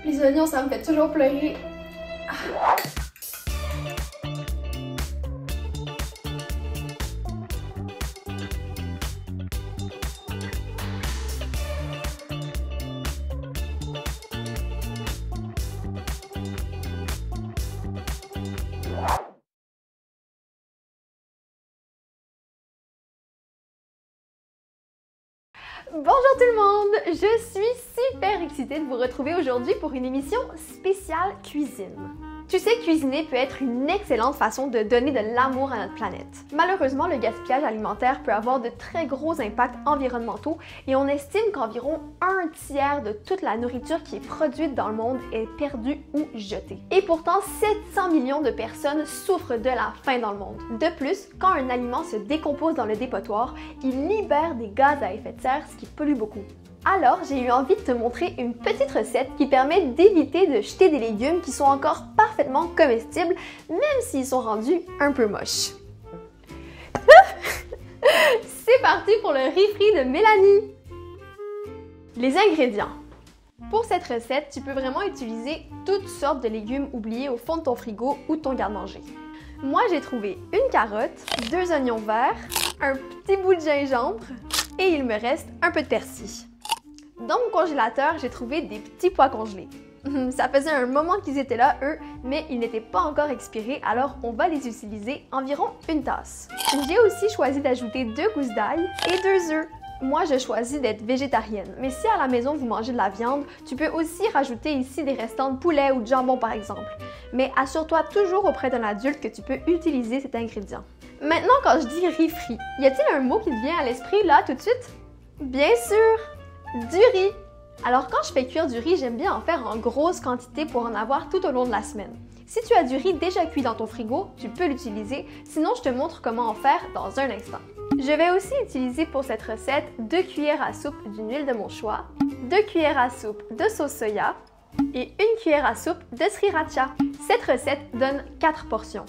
Les oignons, ça me fait toujours pleurer. Ah. Bonjour tout le monde! Je suis super excitée de vous retrouver aujourd'hui pour une émission spéciale cuisine. Tu sais, cuisiner peut être une excellente façon de donner de l'amour à notre planète. Malheureusement, le gaspillage alimentaire peut avoir de très gros impacts environnementaux et on estime qu'environ un tiers de toute la nourriture qui est produite dans le monde est perdue ou jetée. Et pourtant, 700 millions de personnes souffrent de la faim dans le monde. De plus, quand un aliment se décompose dans le dépotoir, il libère des gaz à effet de serre, ce qui pollue beaucoup. Alors, j'ai eu envie de te montrer une petite recette qui permet d'éviter de jeter des légumes qui sont encore parfaitement comestibles, même s'ils sont rendus un peu moches. C'est parti pour le riz frit de Mélanie! Les ingrédients. Pour cette recette, tu peux vraiment utiliser toutes sortes de légumes oubliés au fond de ton frigo ou de ton garde-manger. Moi, j'ai trouvé une carotte, 2 oignons verts, un petit bout de gingembre et il me reste un peu de persil. Dans mon congélateur, j'ai trouvé des petits pois congelés. Ça faisait un moment qu'ils étaient là, eux, mais ils n'étaient pas encore expirés, alors on va les utiliser environ une tasse. J'ai aussi choisi d'ajouter 2 gousses d'ail et 2 œufs. Moi, je choisis d'être végétarienne, mais si à la maison vous mangez de la viande, tu peux aussi rajouter ici des restants de poulet ou de jambon par exemple. Mais assure-toi toujours auprès d'un adulte que tu peux utiliser cet ingrédient. Maintenant, quand je dis riz frit, y a-t-il un mot qui te vient à l'esprit là tout de suite? Bien sûr! Du riz! Alors quand je fais cuire du riz, j'aime bien en faire en grosse quantité pour en avoir tout au long de la semaine. Si tu as du riz déjà cuit dans ton frigo, tu peux l'utiliser, sinon je te montre comment en faire dans un instant. Je vais aussi utiliser pour cette recette 2 cuillères à soupe d'une huile de mon choix, 2 cuillères à soupe de sauce soya et 1 cuillère à soupe de sriracha. Cette recette donne 4 portions.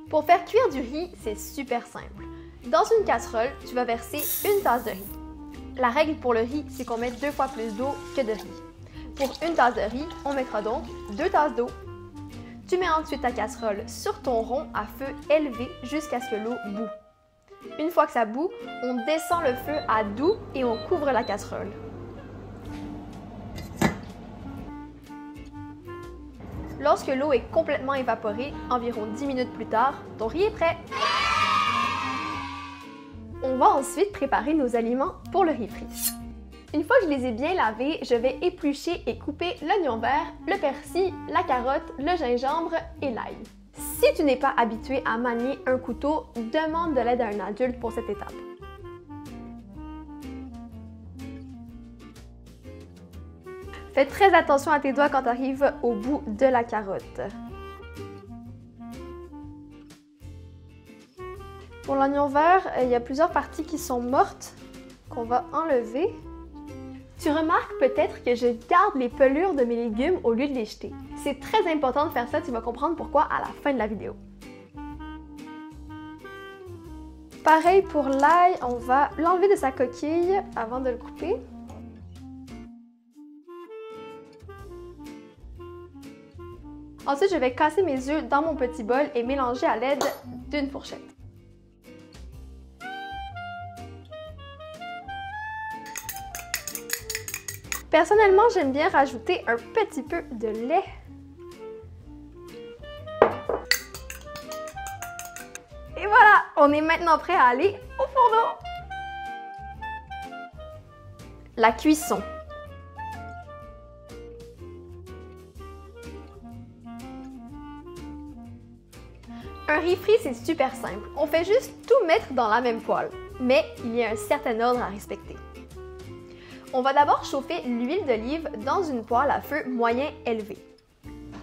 Pour faire cuire du riz, c'est super simple. Dans une casserole, tu vas verser une tasse de riz. La règle pour le riz, c'est qu'on met 2 fois plus d'eau que de riz. Pour une tasse de riz, on mettra donc 2 tasses d'eau. Tu mets ensuite ta casserole sur ton rond à feu élevé jusqu'à ce que l'eau bout. Une fois que ça bout, on descend le feu à doux et on couvre la casserole. Lorsque l'eau est complètement évaporée, environ 10 minutes plus tard, ton riz est prêt. On va ensuite préparer nos aliments pour le riz frit. Une fois que je les ai bien lavés, je vais éplucher et couper l'oignon vert, le persil, la carotte, le gingembre et l'ail. Si tu n'es pas habitué à manier un couteau, demande de l'aide à un adulte pour cette étape. Fais très attention à tes doigts quand tu arrives au bout de la carotte. Pour l'oignon vert, il y a plusieurs parties qui sont mortes qu'on va enlever. Tu remarques peut-être que je garde les pelures de mes légumes au lieu de les jeter. C'est très important de faire ça, tu vas comprendre pourquoi à la fin de la vidéo. Pareil pour l'ail, on va l'enlever de sa coquille avant de le couper. Ensuite, je vais casser mes œufs dans mon petit bol et mélanger à l'aide d'une fourchette. Personnellement, j'aime bien rajouter un petit peu de lait. Et voilà, on est maintenant prêt à aller au fourneau. La cuisson. Un riz frit, c'est super simple. On fait juste tout mettre dans la même poêle. Mais il y a un certain ordre à respecter. On va d'abord chauffer l'huile d'olive dans une poêle à feu moyen élevé.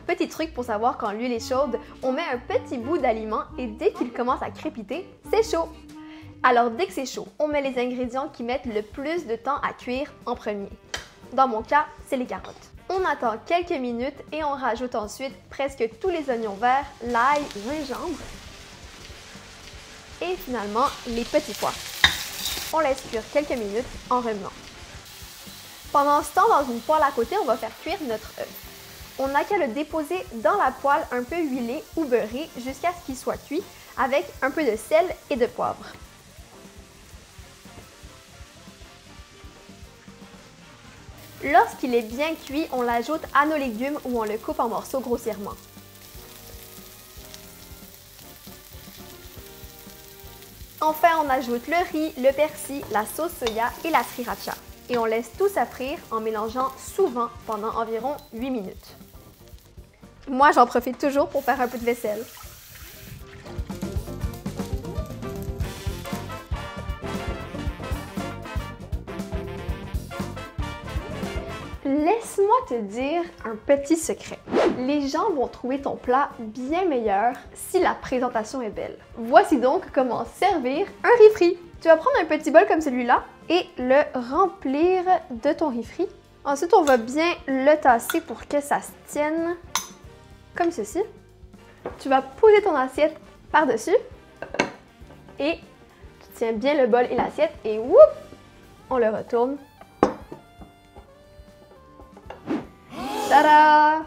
Petit truc pour savoir quand l'huile est chaude, on met un petit bout d'aliment et dès qu'il commence à crépiter, c'est chaud. Alors dès que c'est chaud, on met les ingrédients qui mettent le plus de temps à cuire en premier. Dans mon cas, c'est les carottes. On attend quelques minutes et on rajoute ensuite presque tous les oignons verts, l'ail, gingembre et finalement les petits pois. On laisse cuire quelques minutes en revenant. Pendant ce temps, dans une poêle à côté, on va faire cuire notre œuf. On n'a qu'à le déposer dans la poêle un peu huilée ou beurrée jusqu'à ce qu'il soit cuit avec un peu de sel et de poivre. Lorsqu'il est bien cuit, on l'ajoute à nos légumes ou on le coupe en morceaux grossièrement. Enfin, on ajoute le riz, le persil, la sauce soya et la sriracha. Et on laisse tout s'affrir en mélangeant souvent pendant environ 8 minutes. Moi, j'en profite toujours pour faire un peu de vaisselle. Laisse-moi te dire un petit secret. Les gens vont trouver ton plat bien meilleur si la présentation est belle. Voici donc comment servir un riz frit. Tu vas prendre un petit bol comme celui-là et le remplir de ton riz frit. Ensuite, on va bien le tasser pour que ça se tienne comme ceci. Tu vas poser ton assiette par-dessus et tu tiens bien le bol et l'assiette et whoop, on le retourne. Tada!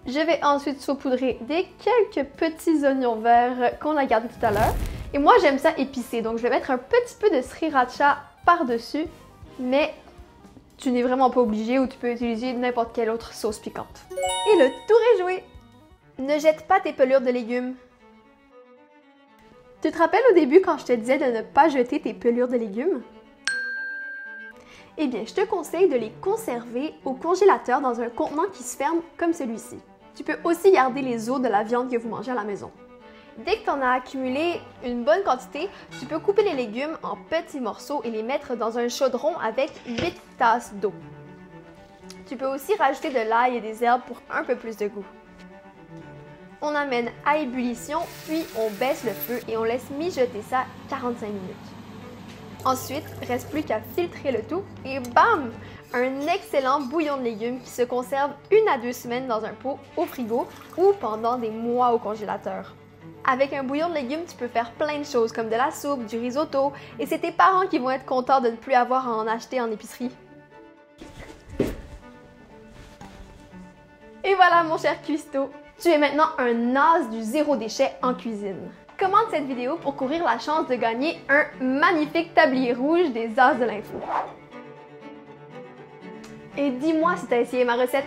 Je vais ensuite saupoudrer des quelques petits oignons verts qu'on a gardés tout à l'heure. Et moi, j'aime ça épicé, donc je vais mettre un petit peu de sriracha par-dessus, mais tu n'es vraiment pas obligé ou tu peux utiliser n'importe quelle autre sauce piquante. Et le tour est joué! Ne jette pas tes pelures de légumes. Tu te rappelles au début quand je te disais de ne pas jeter tes pelures de légumes? Eh bien, je te conseille de les conserver au congélateur dans un contenant qui se ferme comme celui-ci. Tu peux aussi garder les os de la viande que vous mangez à la maison. Dès que tu en as accumulé une bonne quantité, tu peux couper les légumes en petits morceaux et les mettre dans un chaudron avec 8 tasses d'eau. Tu peux aussi rajouter de l'ail et des herbes pour un peu plus de goût. On amène à ébullition, puis on baisse le feu et on laisse mijoter ça 45 minutes. Ensuite, reste plus qu'à filtrer le tout et bam! Un excellent bouillon de légumes qui se conserve 1 à 2 semaines dans un pot au frigo ou pendant des mois au congélateur. Avec un bouillon de légumes, tu peux faire plein de choses comme de la soupe, du risotto et c'est tes parents qui vont être contents de ne plus avoir à en acheter en épicerie. Et voilà mon cher cuistot, tu es maintenant un as du zéro déchet en cuisine. Commente cette vidéo pour courir la chance de gagner un magnifique tablier rouge des As de l'info. Et dis-moi si tu as essayé ma recette.